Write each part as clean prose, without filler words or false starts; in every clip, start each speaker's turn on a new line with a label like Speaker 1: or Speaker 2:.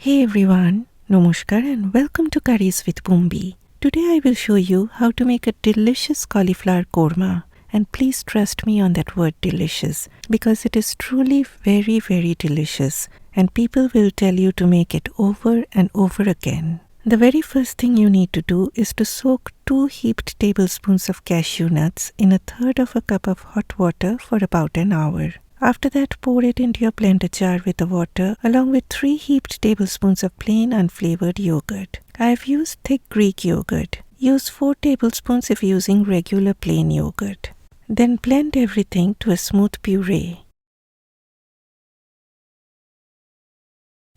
Speaker 1: Hey everyone, Namaskar and welcome to Curries with Bumbi. Today I will show you how to make a delicious cauliflower korma, and please trust me on that word delicious because it is truly very delicious and people will tell you to make it over and over again. The very first thing you need to do is to soak 2 heaped tablespoons of cashew nuts in 1/3 of a cup of hot water for about an hour. After that, pour it into your blender jar with the water along with 3 heaped tablespoons of plain unflavored yogurt. I have used thick Greek yogurt. Use 4 tablespoons if using regular plain yogurt. Then blend everything to a smooth puree.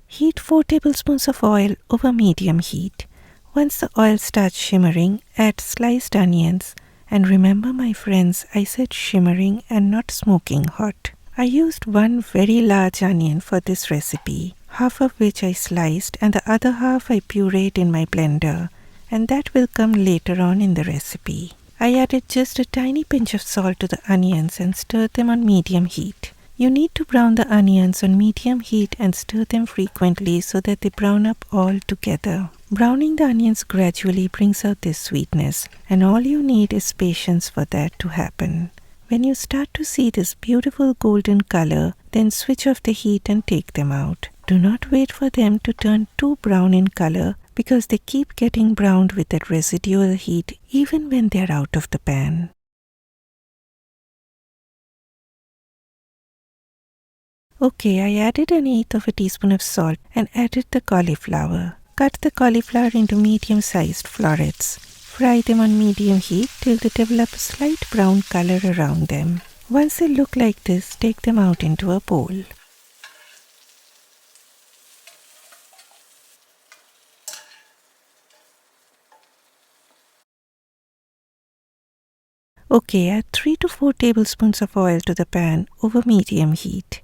Speaker 1: Heat 4 tablespoons of oil over medium heat. Once the oil starts shimmering, add sliced onions. And remember, my friends, I said shimmering and not smoking hot. I used 1 very large onion for this recipe, half of which I sliced and the other half I pureed in my blender, and that will come later on in the recipe. I added just a tiny pinch of salt to the onions and stirred them on medium heat. You need to brown the onions on medium heat and stir them frequently so that they brown up all together. Browning the onions gradually brings out this sweetness, and all you need is patience for that to happen. When you start to see this beautiful golden color, then switch off the heat and take them out. Do not wait for them to turn too brown in color because they keep getting browned with that residual heat even when they are out of the pan. Okay, I added 1/8 of a teaspoon of salt and added the cauliflower. Cut the cauliflower into medium-sized florets. Fry them on medium heat till they develop a slight brown color around them. Once they look like this, take them out into a bowl. Okay, add 3 to 4 tablespoons of oil to the pan over medium heat.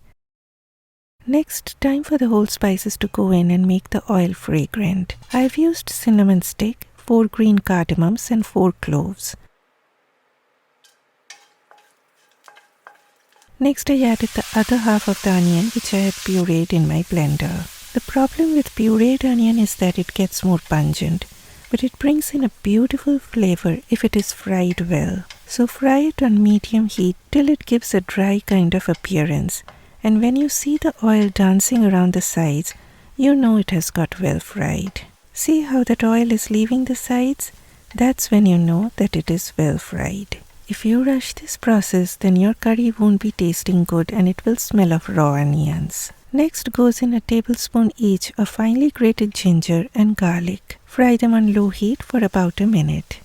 Speaker 1: Next, time for the whole spices to go in and make the oil fragrant. I have used cinnamon stick, 4 green cardamoms and 4 cloves. Next, I added the other half of the onion which I had pureed in my blender. The problem with pureed onion is that it gets more pungent, but it brings in a beautiful flavor if it is fried well. So fry it on medium heat till it gives a dry kind of appearance, and when you see the oil dancing around the sides, you know it has got well fried. See how that oil is leaving the sides? That's when you know that it is well fried. If you rush this process, then your curry won't be tasting good and it will smell of raw onions. Next goes in a tablespoon each of finely grated ginger and garlic. Fry them on low heat for about a minute.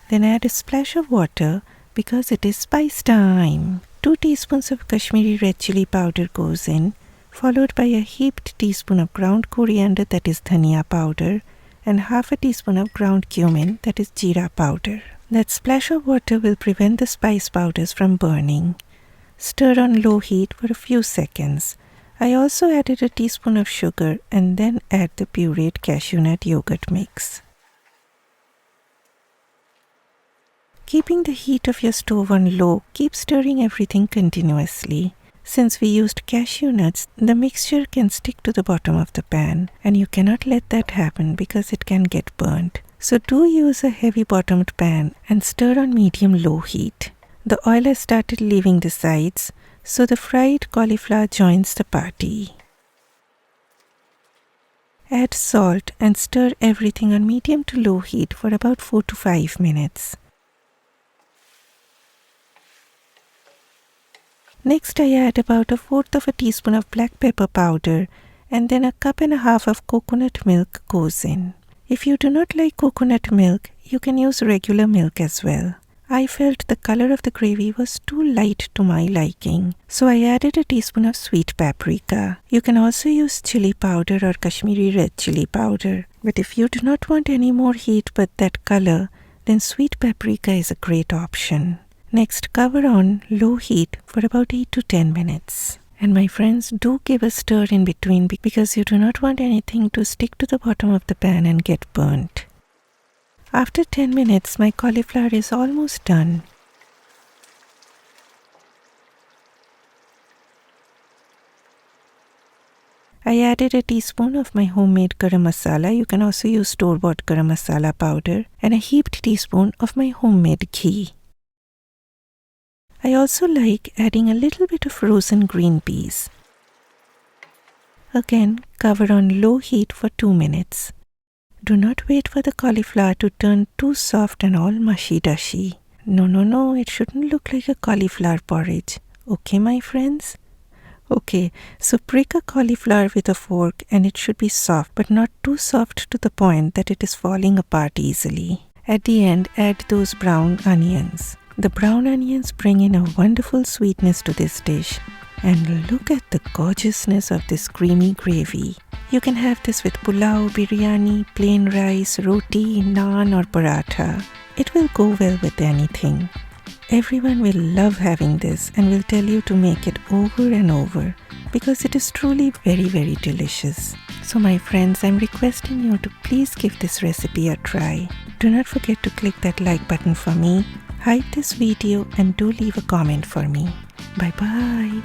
Speaker 1: Then add a splash of water because it is spice time. 2 teaspoons of Kashmiri red chili powder goes in, followed by a heaped teaspoon of ground coriander, that is dhania powder, and half a teaspoon of ground cumin, that is jeera powder. That splash of water will prevent the spice powders from burning. Stir on low heat for a few seconds. I also added a teaspoon of sugar and then add the pureed cashew nut yogurt mix. Keeping the heat of your stove on low, keep stirring everything continuously. Since we used cashew nuts, the mixture can stick to the bottom of the pan, and you cannot let that happen because it can get burnt. So do use a heavy bottomed pan and stir on medium-low heat. The oil has started leaving the sides, so the fried cauliflower joins the party. Add salt and stir everything on medium to low heat for about 4 to 5 minutes. Next, I add about 1/4 of a teaspoon of black pepper powder, and then 1.5 cups of coconut milk goes in. If you do not like coconut milk, you can use regular milk as well. I felt the color of the gravy was too light to my liking, so I added a teaspoon of sweet paprika. You can also use chili powder or Kashmiri red chili powder, but if you do not want any more heat but that color, then sweet paprika is a great option. Next, cover on low heat for about 8 to 10 minutes. And my friends, do give a stir in between because you do not want anything to stick to the bottom of the pan and get burnt. After 10 minutes, my cauliflower is almost done. I added a teaspoon of my homemade garam masala. You can also use store-bought garam masala powder, and a heaped teaspoon of my homemade ghee. I also like adding a little bit of frozen green peas. Again, cover on low heat for 2 minutes. Do not wait for the cauliflower to turn too soft and all mushy-dushy. No, it shouldn't look like a cauliflower porridge. Okay, my friends? Okay, so prick a cauliflower with a fork and it should be soft, but not too soft to the point that it is falling apart easily. At the end, add those brown onions. The brown onions bring in a wonderful sweetness to this dish. And look at the gorgeousness of this creamy gravy. You can have this with pulao, biryani, plain rice, roti, naan or paratha. It will go well with anything. Everyone will love having this and will tell you to make it over and over because it is truly very, very delicious. So my friends, I'm requesting you to please give this recipe a try. Do not forget to click that like button for me, hype this video and do leave a comment for me. Bye bye.